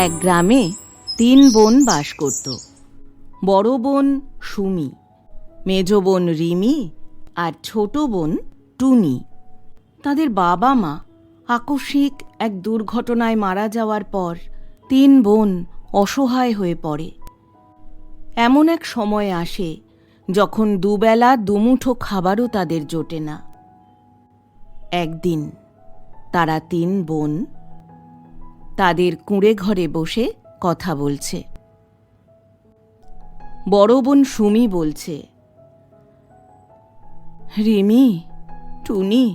এক গ্রামে 3 বোন বাস করত। বড় বোন সুমি, মেজ বোন রিমি আর ছোট বোন টুনি। তাদের বাবা মা আকস্মিক এক দুর্ঘটনায় মারা যাওয়ার পর 3 বোন অসহায় হয়ে পড়ে। এমন এক সময় আসে যখন দুবেলা দুমুঠো খাবারও তাদের জোটে না। একদিন তারা 3 বোন তাদের কুঁড়ে ঘরে বসে কথা বলছে। বড় বোন সুমি বলছে, রিমি, টুনি,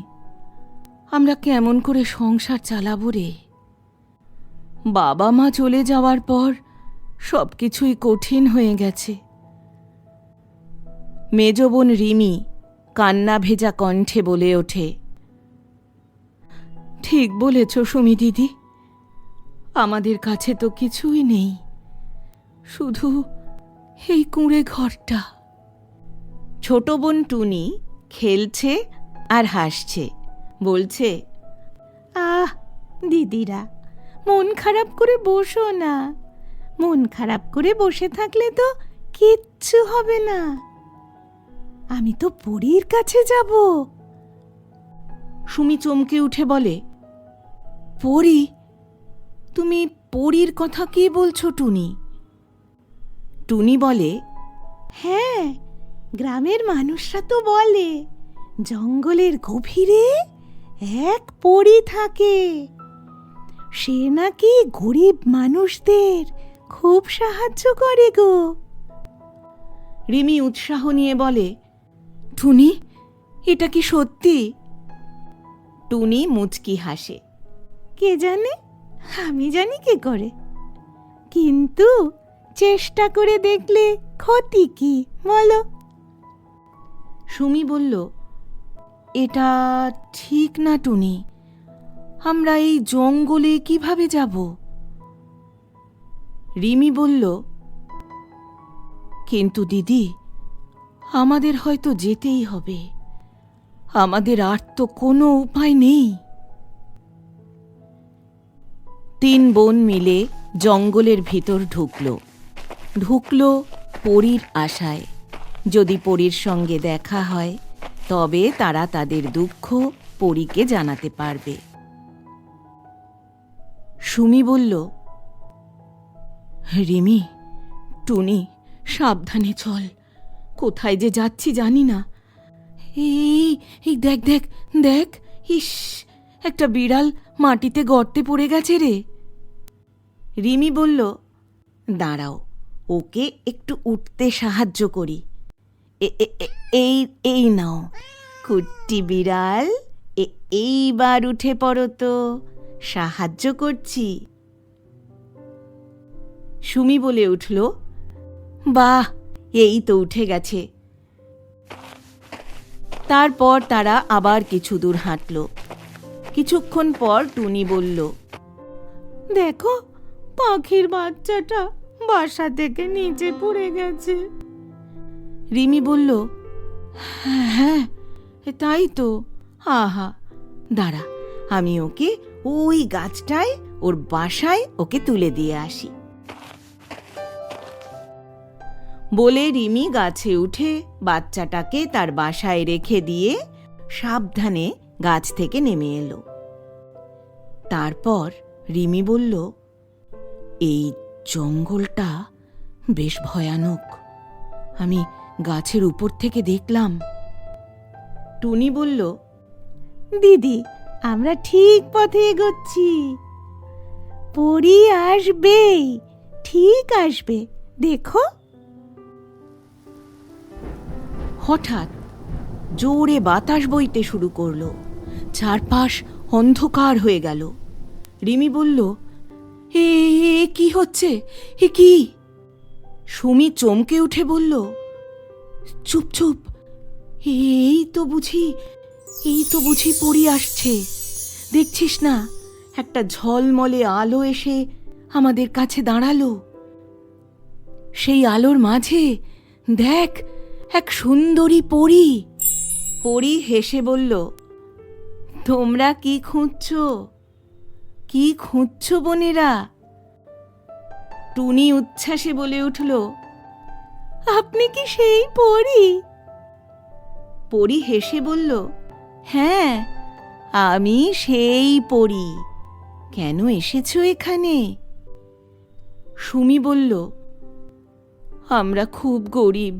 আমরা কেমন করে সংসার চালাবো রে? বাবা মা চলে যাওয়ার পর সবকিছুই কঠিন হয়ে গেছে। মেজ বোন রিমি কান্না ভেজা কণ্ঠে বলে ওঠে, ঠিক বলেছ সুমি দিদি, আমাদের কাছে তো কিছুই নেই, শুধু এই কুঁড়ে ঘরটা। ছোট বোন টুনি খেলছে আর হাসছে, বলছে, আহ দিদিরা, মন খারাপ করে বসো না। মন খারাপ করে বসে থাকলে তো কিচ্ছু হবে না। আমি তো পরীর কাছে যাব। সুমি চমকে উঠে বলে, পরী? তুমি পরীর কথা কি বলছো টুনি? টুনি বলে, হ্যাঁ, গ্রামের মানুষরা তো বলে জঙ্গলের গভীরে এক পরী থাকে। সে নাকি গরিব মানুষদের খুব সাহায্য করে গো। রিমি উৎসাহ নিয়ে বলে, টুনি, এটা কি সত্যি? টুনি মুচকি হাসে, কে জানে, আমি জানি কি করে, কিন্তু চেষ্টা করে দেখলে ক্ষতি কি বলো? সুমি বলল, এটা ঠিক না টুনি, আমরা এই জঙ্গলে কিভাবে যাব? রিমি বলল, কিন্তু দিদি, আমাদের হয়তো যেতেই হবে, আমাদের আর তো কোনো উপায় নেই। 3 বোন মিলে জঙ্গলের ভিতর ঢুকল পরীর আশায়। যদি পরীর সঙ্গে দেখা হয় তবে তারা তাদের দুঃখ পরীকে জানাতে পারবে। সুমি বলল, রিমি, টুনি, সাবধানে চল, কোথায় যে যাচ্ছি জানি না। এই দেখ দেখ দেখ, ইস, একটা বিড়াল মাটিতে গর্তে পড়ে গেছে রে। রিমি বলল, দাঁড়াও, ওকে একটু উঠতে সাহায্য করি। এই নাও কুট্টি বিড়াল, এইবার উঠে পড়ো তো, সাহায্য করছি। সুমি বলে উঠল, বাহ, এই তো উঠে গেছে। তারপর তারা আবার কিছু দূর হাঁটল। কিছুক্ষণ পর টুনি বলল, দেখো, পাখির বাচ্চাটা বাসা থেকে নিচে পড়ে গেছে। রিমি বলল, হ্যাঁ, তাই তো, আহা, দাঁড়া, আমি ওকে ওই গাছটায়, ওর বাসায় ওকে তুলে দিয়ে আসি। বলে রিমি গাছে উঠে বাচ্চাটাকে তার বাসায় রেখে দিয়ে সাবধানে গাছ থেকে নেমে এলো। তারপর রিমি বলল, এই জঙ্গলটা বেশ ভয়ানক, আমি গাছের উপর থেকে দেখলাম। টুনি বলল, দিদি, আমরা ঠিক পথে এগোচ্ছি, পরী আসবেই, ঠিক আসবে, দেখো। হঠাৎ জোরে বাতাস বইতে শুরু করলো, চারপাশ অন্ধকার হয়ে গেল। রিমি বলল, এ কি হচ্ছে, এ কি? সুমি চমকে উঠে বলল, চুপ চুপ, এই তো বুঝি পরী আসছে, দেখছিস না, একটা ঝলমলে আলো এসে আমাদের কাছে দাঁড়ালো। সেই আলোর মাঝে দেখ, এক সুন্দরী পরী। পরী হেসে বলল, তোমরা কি খুঁজছো বোনেরা? টুনি উচ্ছ্বাসে বলে উঠল, আপনি কি সেই পরী? পরী হেসে বলল, হ্যাঁ, আমি সেই পরী। কেন এসেছো এখানে? সুমি বলল, আমরা খুব গরিব,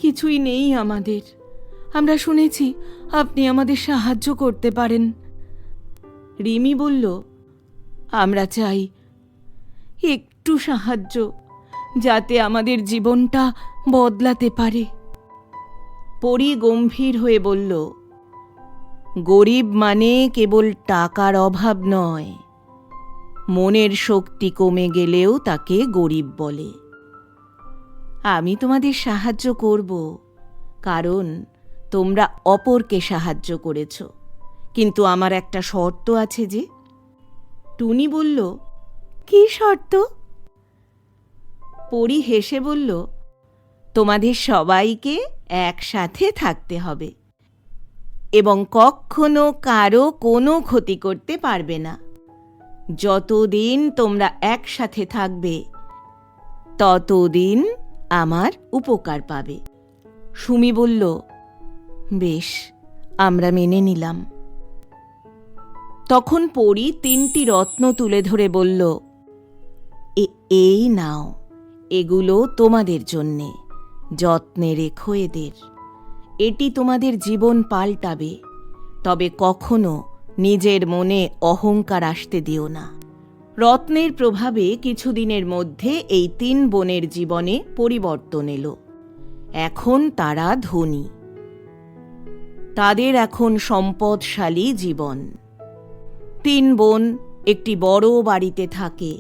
কিছুই নেই আমাদের। আমরা শুনেছি আপনি আমাদের সাহায্য করতে পারেন। রিমি বলল, আমরা চাই একটু সাহায্য, যাতে আমাদের জীবনটা বদলাতে পারে। পরী গম্ভীর হয়ে বলল, গরিব মানে কেবল টাকার অভাব নয়, মনের শক্তি কমে গেলেও তাকে গরিব বলে। আমি তোমাদের সাহায্য করব, কারণ তোমরা অপরকে সাহায্য করেছ, কিন্তু আমার একটা শর্ত আছে যে। টুনি বলল, কি শর্ত? পরী হেসে বলল, তোমাদের সবাইকে একসাথে থাকতে হবে এবং কখনো কারো কোনো ক্ষতি করতে পারবে না। যতদিন তোমরা একসাথে থাকবে ততদিন আমার উপকার পাবে। সুমি বলল, বেশ, আমরা মেনে নিলাম। তখন পরী 3টি রত্ন তুলে ধরে বলল, এই নাও, এগুলো তোমাদের জন্যে, যত্নে রেখো এদের। এটি তোমাদের জীবন পাল্টাবে, তবে কখনো নিজের মনে অহংকার আসতে দিও না। রত্নের প্রভাবে কিছুদিনের মধ্যে এই 3 বোনের জীবনে পরিবর্তন এলো। এখন তারা ধনী, তাদের এখন সম্পদশালী জীবন। 3 বোন একটি বড় বাড়িতে থাকে,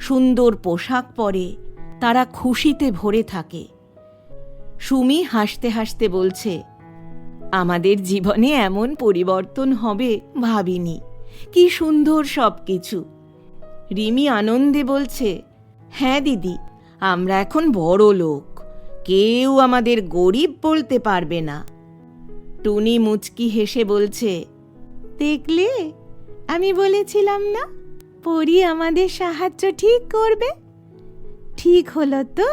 সুন্দর পোশাক পরে, তারা খুশিতে ভরে থাকে। সুমি হাসতে হাসতে বলছে, আমাদের জীবনে এমন পরিবর্তন হবে ভাবিনি, কি সুন্দর সবকিছু। রিমি আনন্দে বলছে, হ্যাঁ দিদি, আমরা এখন বড় লোক, কেউ আমাদের গরিব বলতে পারবে না। টুনি মুচকি হেসে বলছে, দেখলে, আমি বলেছিলাম না, পরী আমাদের সাহায্য ঠিক করবে। ঠিক হলো তো?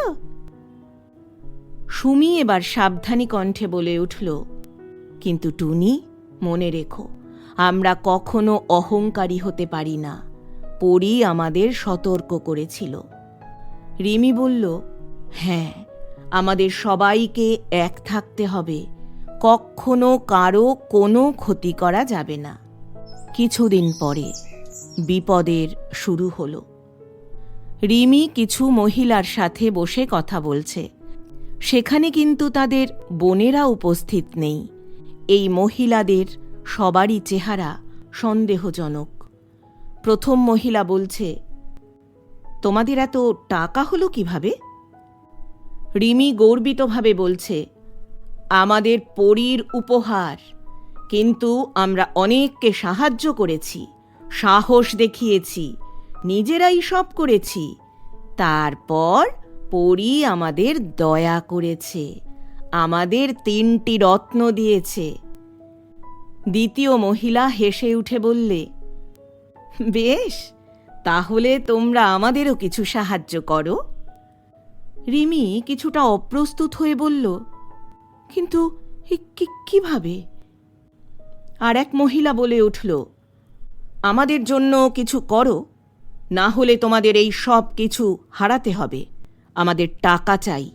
সুমি এবার সাবধানী কণ্ঠে বলে উঠল, কিন্তু টুনি, মনে রেখো, আমরা কখনো অহংকারী হতে পারি না। পরী আমাদের সতর্ক করেছিল। রিমি বলল, হ্যাঁ, আমাদের সবাইকে এক থাকতে হবে, কখনো কারো কোনো ক্ষতি করা যাবে না। কিছুদিন পরে বিপদের শুরু হলো। রিমি কিছু মহিলার সাথে বসে কথা বলছে, সেখানে কিন্তু তাদের বোনেরা উপস্থিত নেই। এই মহিলাদের সবারই চেহারা সন্দেহজনক। প্রথম মহিলা বলছে, তোমাদের এত টাকা হলো কিভাবে? রিমি গর্বিতভাবে বলছে, আমাদের পরীর উপহার, কিন্তু আমরা অনেককে সাহায্য করেছি, সাহস দেখিয়েছি, নিজেরাই সব করেছি। তারপর পরী আমাদের দয়া করেছে, আমাদের 3টি রত্ন দিয়েছে। দ্বিতীয় মহিলা হেসে উঠে বললে, বেশ, তাহলে তোমরা আমাদেরও কিছু সাহায্য করো। রিমি কিছুটা অপ্রস্তুত হয়ে বলল, কিন্তু কিভাবে? আর এক মহিলা বলে উঠল, আমাদের জন্য কিছু করো, না হলে তোমাদের এই সব কিছু হারাতে হবে, আমাদের টাকা চাই।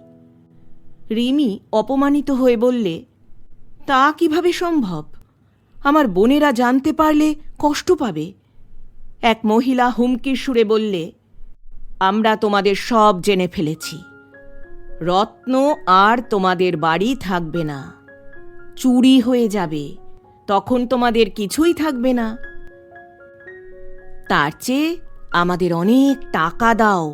রিমি অপমানিত হয়ে বললে, তা কিভাবে সম্ভব? আমার বোনেরা জানতে পারলে কষ্ট পাবে। এক মহিলা হুমকির সুরে বললে, আমরা তোমাদের সব জেনে ফেলেছি, রত্ন আর তোমাদের বাড়ি থাকবে না, চুরি হয়ে যাবে, তখন তোমাদের কিছুই থাকবে না। তার চেয়ে আমাদের অনেক টাকা দাও,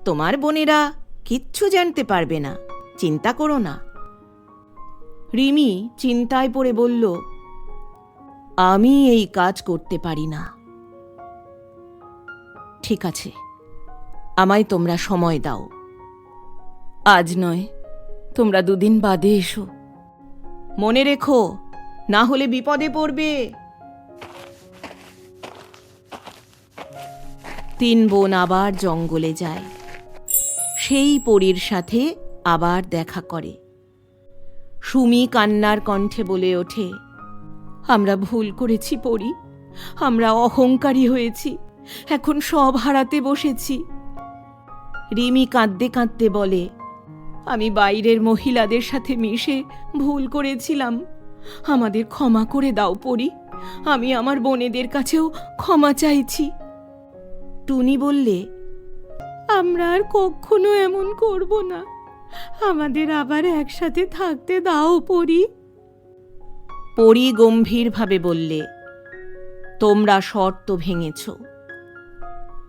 তোমার বোনেরা কিচ্ছু জানতে পারবে না, চিন্তা করো না। রিমি চিন্তায় পড়ে বলল, আমি এই কাজ করতে পারি না। ঠিক আছে, আমায় তোমরা সময় দাও, আজ নয়, তোমরা 2 দিন বাদে এসো। মনে রেখো, না হলে বিপদে পড়বে। 3 বোন আবার জঙ্গলে যায়। সেই পরীর সাথে আবার দেখা করে। সুমি কান্নার কণ্ঠে বলে ওঠে, আমরা ভুল করেছি পরী, আমরা অহংকারী হয়েছি, এখন সব হারাতে বসেছি। রিমি কাঁদতে কাঁদতে বলে, আমি বাইরের মহিলাদের সাথে মিশে ভুল করেছিলাম, আমাদের ক্ষমা করে দাও পরী, আমি আমার বোনেদের কাছেও ক্ষমা চাইছি। টুনি বললে, আমরা আর কখনো এমন করব না, আমাদের আবার একসাথে থাকতে দাও পরী। পরী গম্ভীরভাবে বললে, তোমরা শর্ত ভেঙেছ,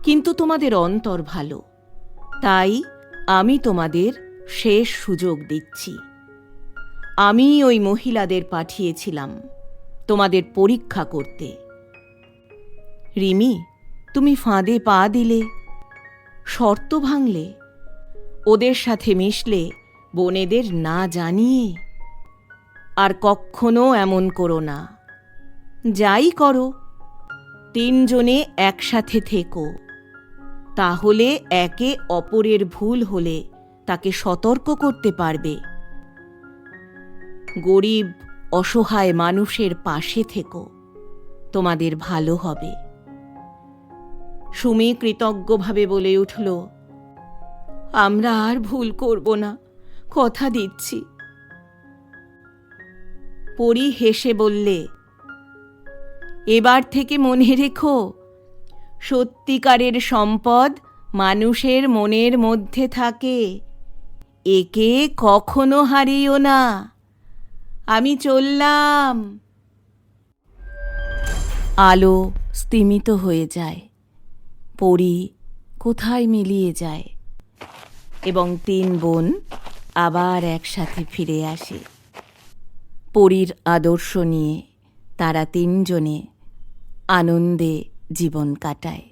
কিন্তু তোমাদের অন্তর ভালো, তাই আমি তোমাদের শেষ সুযোগ দিচ্ছি। আমি ওই মহিলাদের পাঠিয়েছিলাম তোমাদের পরীক্ষা করতে। রিমি, তুমি ফাঁদে পা দিলে, শর্ত ভাঙলে, ওদের সাথে মিশলে বোনেদের না জানিয়ে। আর কখনো এমন করো না। যাই করো, তিনজনে একসাথে থেকো, তাহলে একে অপরের ভুল হলে তাকে সতর্ক করতে পারবে। গরিব অসহায় মানুষের পাশে থেকো, তোমাদের ভালো হবে। সুমি কৃতজ্ঞভাবে বলে উঠল, আমরা আর ভুল করব না, কথা দিচ্ছি। পরী হেসে বললে, এবার থেকে মনে রেখো, সত্যিকারের সম্পদ মানুষের মনের মধ্যে থাকে, একে কখনো হারিও না। আমি চললাম। আলো স্তিমিত হয়ে যায়, পরী কোথায় মিলিয়ে যায় এবং তিন বোন আবার একসাথে ফিরে আসে। পরীর আদর্শ নিয়ে তারা তিনজনে আনন্দে জীবন কাটায়।